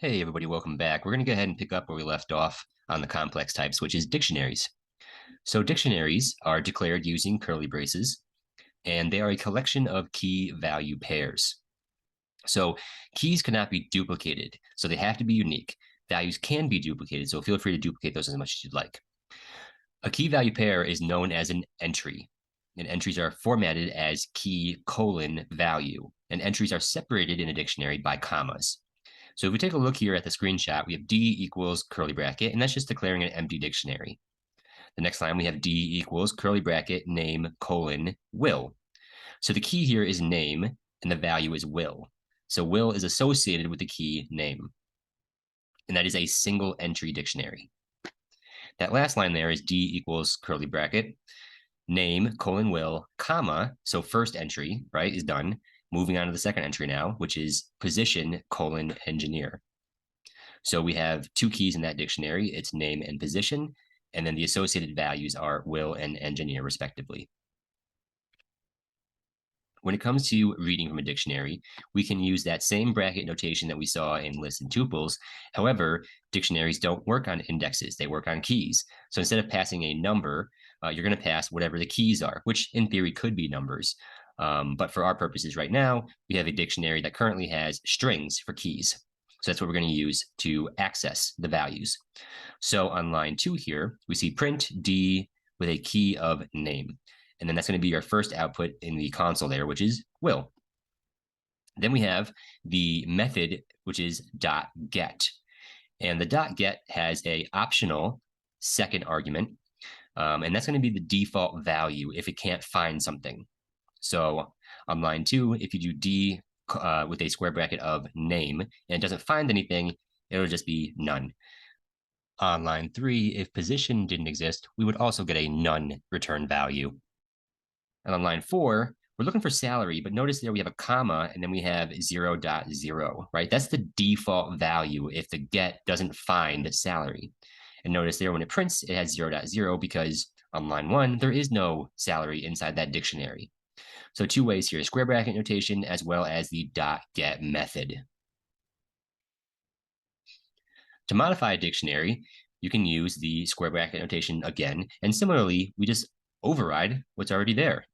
Hey, everybody, welcome back. We're going to go ahead and pick up where we left off on the complex types, which is dictionaries. So, dictionaries are declared using curly braces, and they are a collection of key value pairs. So, keys cannot be duplicated, so they have to be unique. Values can be duplicated, so feel free to duplicate those as much as you'd like. A key value pair is known as an entry, and entries are formatted as key colon value, and entries are separated in a dictionary by commas. So if we take a look here at the screenshot, we have D equals curly bracket, and that's just declaring an empty dictionary. The next line, we have D equals curly bracket name colon will. So the key here is name, and the value is will. So will is associated with the key name, and that is a single entry dictionary. That last line there is D equals curly bracket name colon will comma. So first entry, right, is done. Moving on to the second entry now, which is position colon engineer. So we have two keys in that dictionary. It's name and position, and then the associated values are will and engineer, respectively. When it comes to reading from a dictionary, we can use that same bracket notation that we saw in lists and tuples. However, dictionaries don't work on indexes. They work on keys. So instead of passing a number, you're going to pass whatever the keys are, which in theory could be numbers. But for our purposes right now, we have a dictionary that currently has strings for keys. So that's what we're going to use to access the values. So on line 2 here, we see print D with a key of name. And then that's going to be our first output in the console there, which is will. Then we have the method, which is .get. And the .get has a optional second argument. And that's going to be the default value if it can't find something. So on line 2, if you do D with a square bracket of name and it doesn't find anything, it'll just be none. On line 3, if position didn't exist, we would also get a none return value. And on line 4, we're looking for salary, but notice there we have a comma and then we have 0.0, right? That's the default value if the get doesn't find salary. And notice there when it prints, it has 0.0 because on line 1, there is no salary inside that dictionary. So two ways here, square bracket notation as well as the .get method. To modify a dictionary, you can use the square bracket notation again. And similarly, we just override what's already there.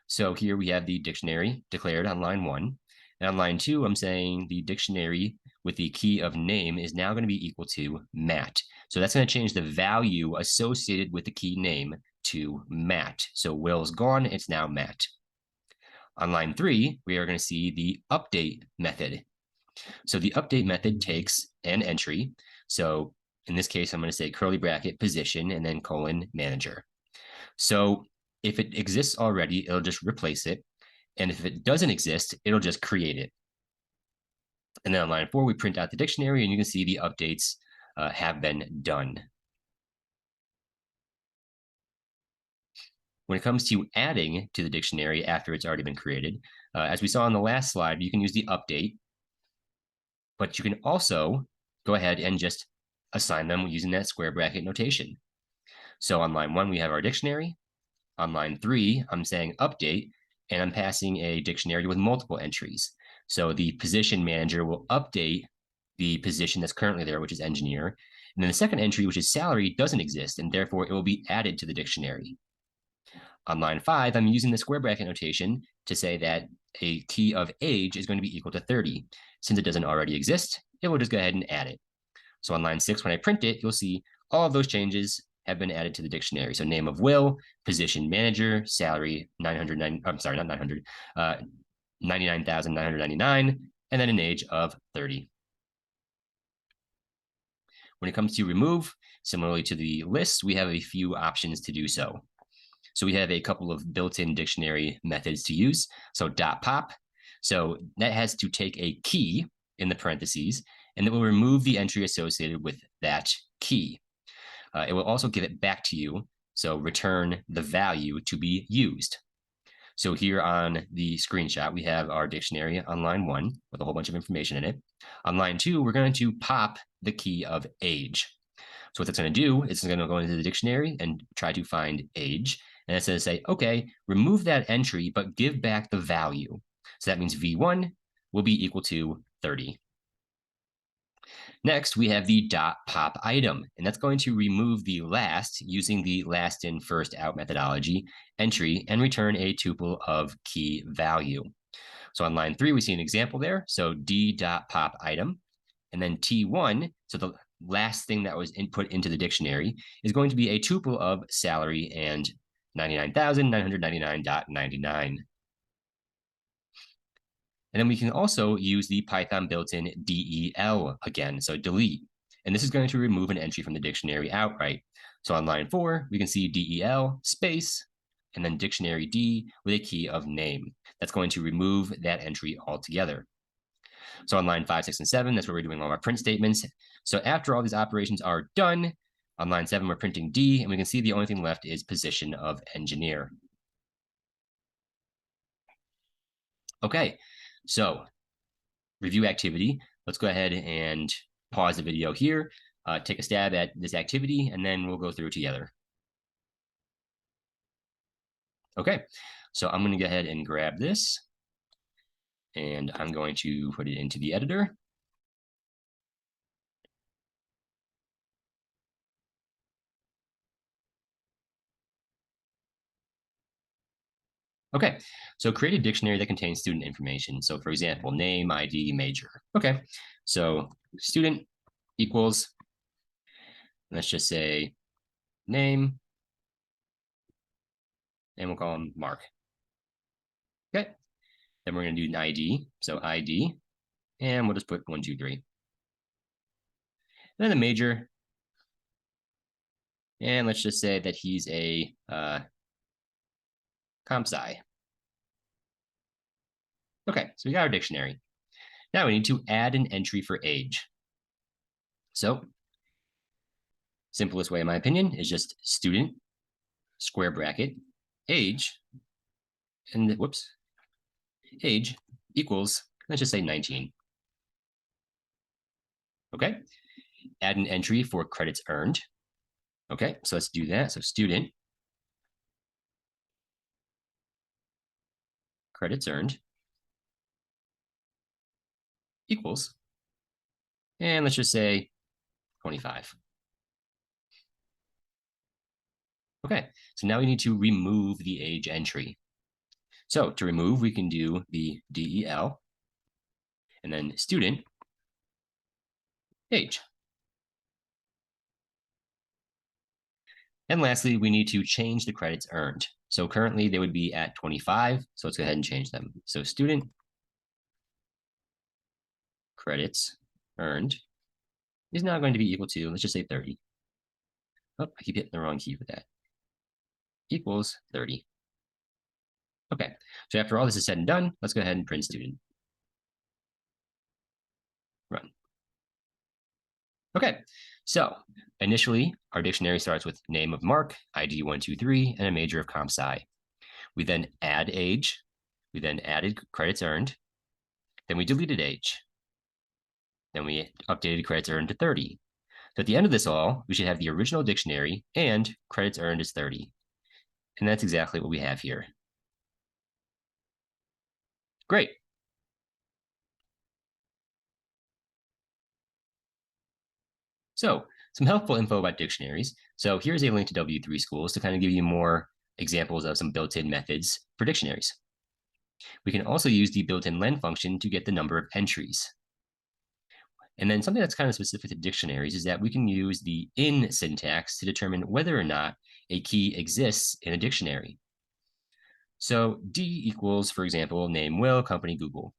So here we have the dictionary declared on line 1. And on line 2, I'm saying the dictionary with the key of name is now going to be equal to Matt. So that's going to change the value associated with the key name to Matt. So Will's gone, it's now Matt. On line 3, we are going to see the update method. So the update method takes an entry. So in this case, I'm going to say curly bracket position and then colon manager. So if it exists already, it'll just replace it. And if it doesn't exist, it'll just create it. And then on line 4, we print out the dictionary and you can see the updates have been done. When it comes to adding to the dictionary after it's already been created, as we saw on the last slide, you can use the update, but you can also go ahead and just assign them using that square bracket notation. So on line 1, we have our dictionary. On line 3, I'm saying update, and I'm passing a dictionary with multiple entries. So the position manager will update the position that's currently there, which is engineer. And then the second entry, which is salary, doesn't exist, and therefore it will be added to the dictionary. On line 5, I'm using the square bracket notation to say that a key of age is going to be equal to 30. Since it doesn't already exist, it will just go ahead and add it. So on line 6, when I print it, you'll see all of those changes have been added to the dictionary. So name of will, position manager, salary 909, I'm sorry, not 900, 99,999, and then an age of 30. When it comes to remove, similarly to the list, we have a few options to do so. So we have a couple of built-in dictionary methods to use. So .pop, so that has to take a key in the parentheses, and it will remove the entry associated with that key. It will also give it back to you, so return the value to be used. So here on the screenshot, we have our dictionary on line 1 with a whole bunch of information in it. On line 2, we're going to pop the key of age. So what that's going to do is it's going to go into the dictionary and try to find age. And it's going to say, okay, remove that entry, but give back the value. So that means V1 will be equal to 30. Next, we have the .pop item, and that's going to remove the last using the last in first out methodology entry and return a tuple of key value. So on line 3, we see an example there. So d.pop item, and then T1, so the last thing that was input into the dictionary, is going to be a tuple of salary and 99,999.99. And then we can also use the Python built-in del again, so delete. And this is going to remove an entry from the dictionary outright. So on line 4, we can see del space, and then dictionary D with a key of name. That's going to remove that entry altogether. So on line 5, 6, and 7, that's where we're doing all our print statements. So after all these operations are done, on line 7, we're printing D, and we can see the only thing left is position of engineer. Okay, so review activity. Let's go ahead and pause the video here, take a stab at this activity, and then we'll go through it together. Okay, so I'm going to go ahead and grab this, and I'm going to put it into the editor. Okay, so create a dictionary that contains student information. So for example, name, ID, major. Okay, so student equals, let's just say name, and we'll call him Mark. Okay, then we're going to do an ID. So ID, and we'll just put 1, 2, 3. And then the major, and let's just say that he's a comp sci. Okay, so we got our dictionary. Now we need to add an entry for age. So simplest way, in my opinion, is just student, square bracket, age, and whoops, age equals, let's just say 19. Okay, add an entry for credits earned. Okay, so let's do that. So student, credits earned equals, and let's just say 25. Okay, so now we need to remove the age entry. So to remove, we can do the del, and then student, age. And lastly, we need to change the credits earned. So currently they would be at 25. So let's go ahead and change them. So student credits earned is now going to be equal to, let's just say 30. Oh, I keep hitting the wrong key with that. Equals 30. Okay, so after all this is said and done, let's go ahead and print student. Run. Okay, so initially our dictionary starts with name of Mark, ID 123, and a major of comp sci. We then add age. We then added credits earned. Then we deleted age. Then we updated credits earned to 30. So at the end of this all, we should have the original dictionary and credits earned is 30. And that's exactly what we have here. Great. So some helpful info about dictionaries. So here's a link to W3 Schools to kind of give you more examples of some built-in methods for dictionaries. We can also use the built-in len function to get the number of entries. And then something that's kind of specific to dictionaries is that we can use the in syntax to determine whether or not a key exists in a dictionary. So D equals, for example, name Will, company Google.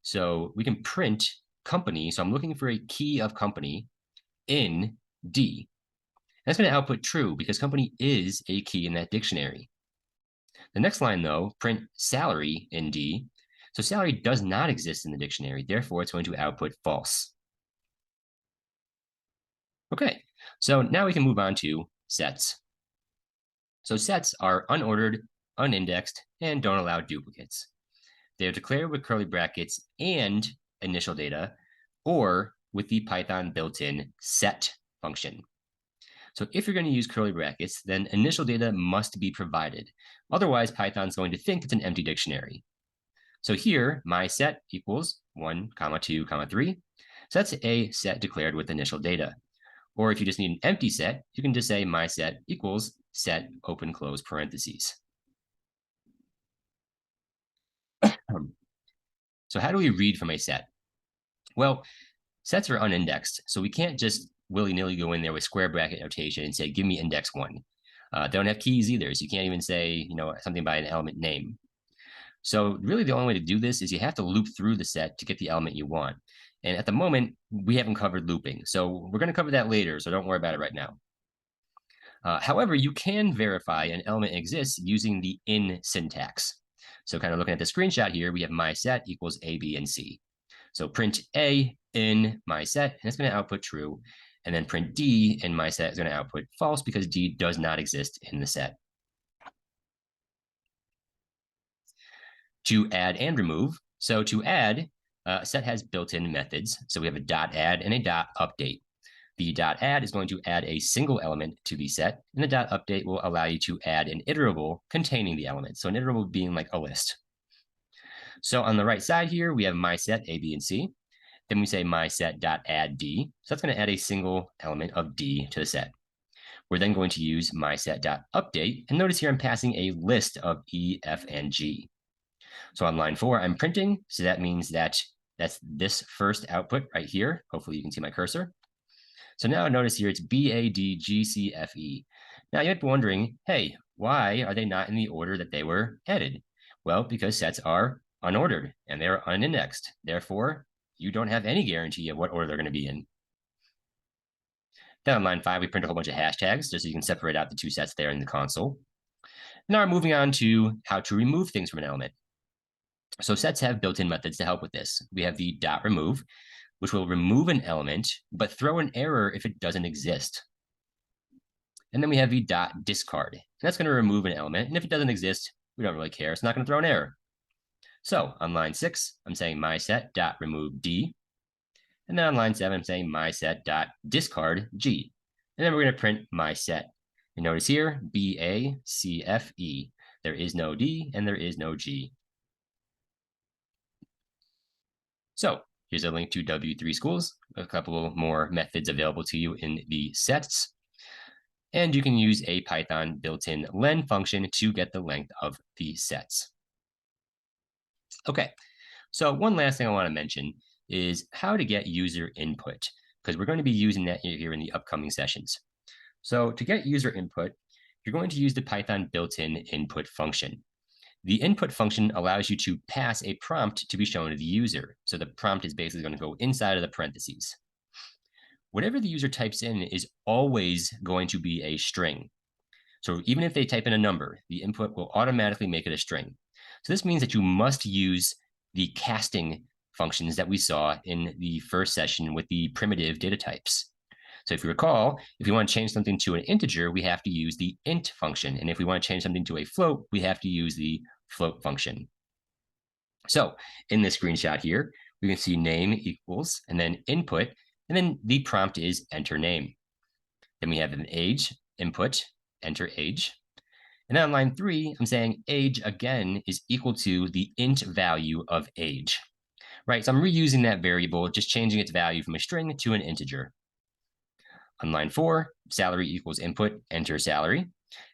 So we can print company. So I'm looking for a key of company in D. That's going to output true because company is a key in that dictionary. The next line, though, print salary in D. So salary does not exist in the dictionary. Therefore, it's going to output false. Okay, so now we can move on to sets. So sets are unordered, unindexed, and don't allow duplicates. They are declared with curly brackets and initial data, or with the Python built-in set function. So if you're going to use curly brackets, then initial data must be provided. Otherwise, Python's going to think it's an empty dictionary. So here, my set equals 1, 2, 3. So that's a set declared with initial data. Or if you just need an empty set, you can just say my set equals set open close parentheses. So how do we read from a set? Well, sets are unindexed, so we can't just willy-nilly go in there with square bracket notation and say, give me index 1. They don't have keys either, so you can't even say, something by an element name. So really the only way to do this is you have to loop through the set to get the element you want. And at the moment, we haven't covered looping. So we're going to cover that later, so don't worry about it right now. However, you can verify an element exists using the in syntax. So kind of looking at the screenshot here, we have my set equals A, B, and C. So print A in my set, and it's going to output true. And then print D in my set is going to output false because D does not exist in the set. To add and remove. So to add, a set has built-in methods. So we have a dot add and a dot update. The dot add is going to add a single element to the set, and the dot update will allow you to add an iterable containing the element. So an iterable being like a list. So on the right side here, we have my set A, B, and C. Then we say my set dot add D. So that's going to add a single element of D to the set. We're then going to use my set dot update, and notice here I'm passing a list of E, F, and G. So on line 4, I'm printing, so that means that's this first output right here. Hopefully you can see my cursor. So now notice here it's B, A, D, G, C, F, E. Now you might be wondering, hey, why are they not in the order that they were added? Well, because sets are unordered and they're unindexed. Therefore, you don't have any guarantee of what order they're going to be in. Then on line 5, we print a whole bunch of hashtags just so you can separate out the two sets there in the console. Now we're moving on to how to remove things from an element. So sets have built-in methods to help with this. We have the dot remove, which will remove an element, but throw an error if it doesn't exist. And then we have the dot discard. And that's going to remove an element, and if it doesn't exist, we don't really care. It's not going to throw an error. So on line 6, I'm saying my set dot remove D. And then on line 7, I'm saying my set dot discard G. And then we're going to print my set. And notice here, B, A, C, F, E. There is no D, and there is no G. So here's a link to W3 Schools, a couple more methods available to you in the sets. And you can use a Python built-in len function to get the length of the sets. Okay, so one last thing I want to mention is how to get user input, because we're going to be using that here in the upcoming sessions. So to get user input, you're going to use the Python built-in input function. The input function allows you to pass a prompt to be shown to the user. So the prompt is basically going to go inside of the parentheses. Whatever the user types in is always going to be a string. So even if they type in a number, the input will automatically make it a string. So this means that you must use the casting functions that we saw in the first session with the primitive data types. So if you recall, if we want to change something to an integer, we have to use the int function. And if we want to change something to a float, we have to use the float function. So in this screenshot here, we can see name equals, and then input, and then the prompt is enter name. Then we have an age, input, enter age. And then on line 3, I'm saying age again is equal to the int value of age. Right, so I'm reusing that variable, just changing its value from a string to an integer. On line 4, salary equals input, enter salary.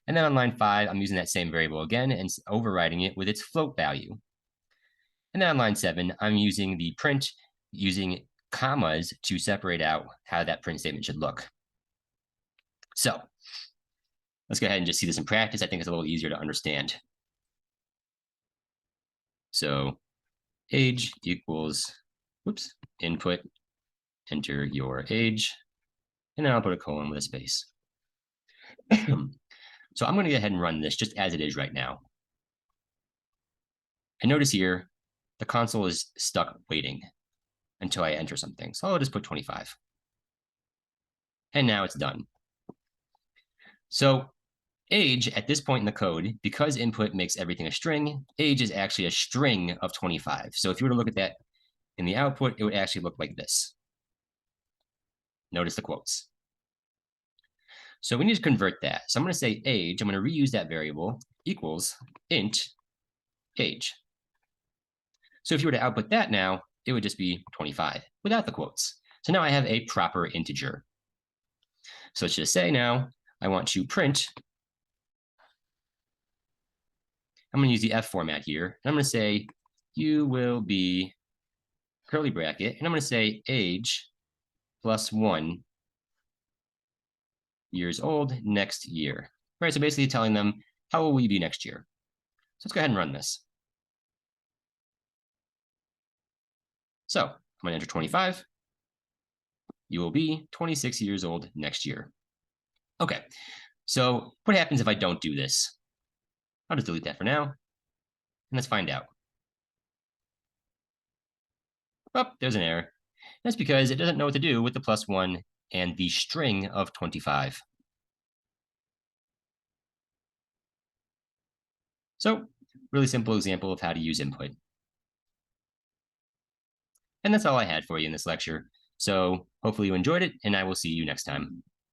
And then on line 5, I'm using that same variable again and overriding it with its float value. And then on line 7, I'm using the print using commas to separate out how that print statement should look. So let's go ahead and just see this in practice. I think it's a little easier to understand. So age equals, whoops, input, enter your age. And then I'll put a colon with a space. So I'm going to go ahead and run this just as it is right now. And notice here, the console is stuck waiting until I enter something. So I'll just put 25. And now it's done. So age at this point in the code, because input makes everything a string, age is actually a string of 25. So if you were to look at that in the output, it would actually look like this. Notice the quotes. So we need to convert that. So I'm going to say age. I'm going to reuse that variable equals int age. So if you were to output that now, it would just be 25 without the quotes. So now I have a proper integer. So let's just say now I want to print. I'm going to use the F format here. And I'm going to say you will be curly bracket. And I'm going to say age plus 1 years old next year. Right, so basically telling them, how will we be next year? So let's go ahead and run this. So I'm going to enter 25. You will be 26 years old next year. Okay, so what happens if I don't do this? I'll just delete that for now. And let's find out. Oh, there's an error. That's because it doesn't know what to do with the +1 and the string of 25. So, really simple example of how to use input. And that's all I had for you in this lecture. So hopefully you enjoyed it, and I will see you next time.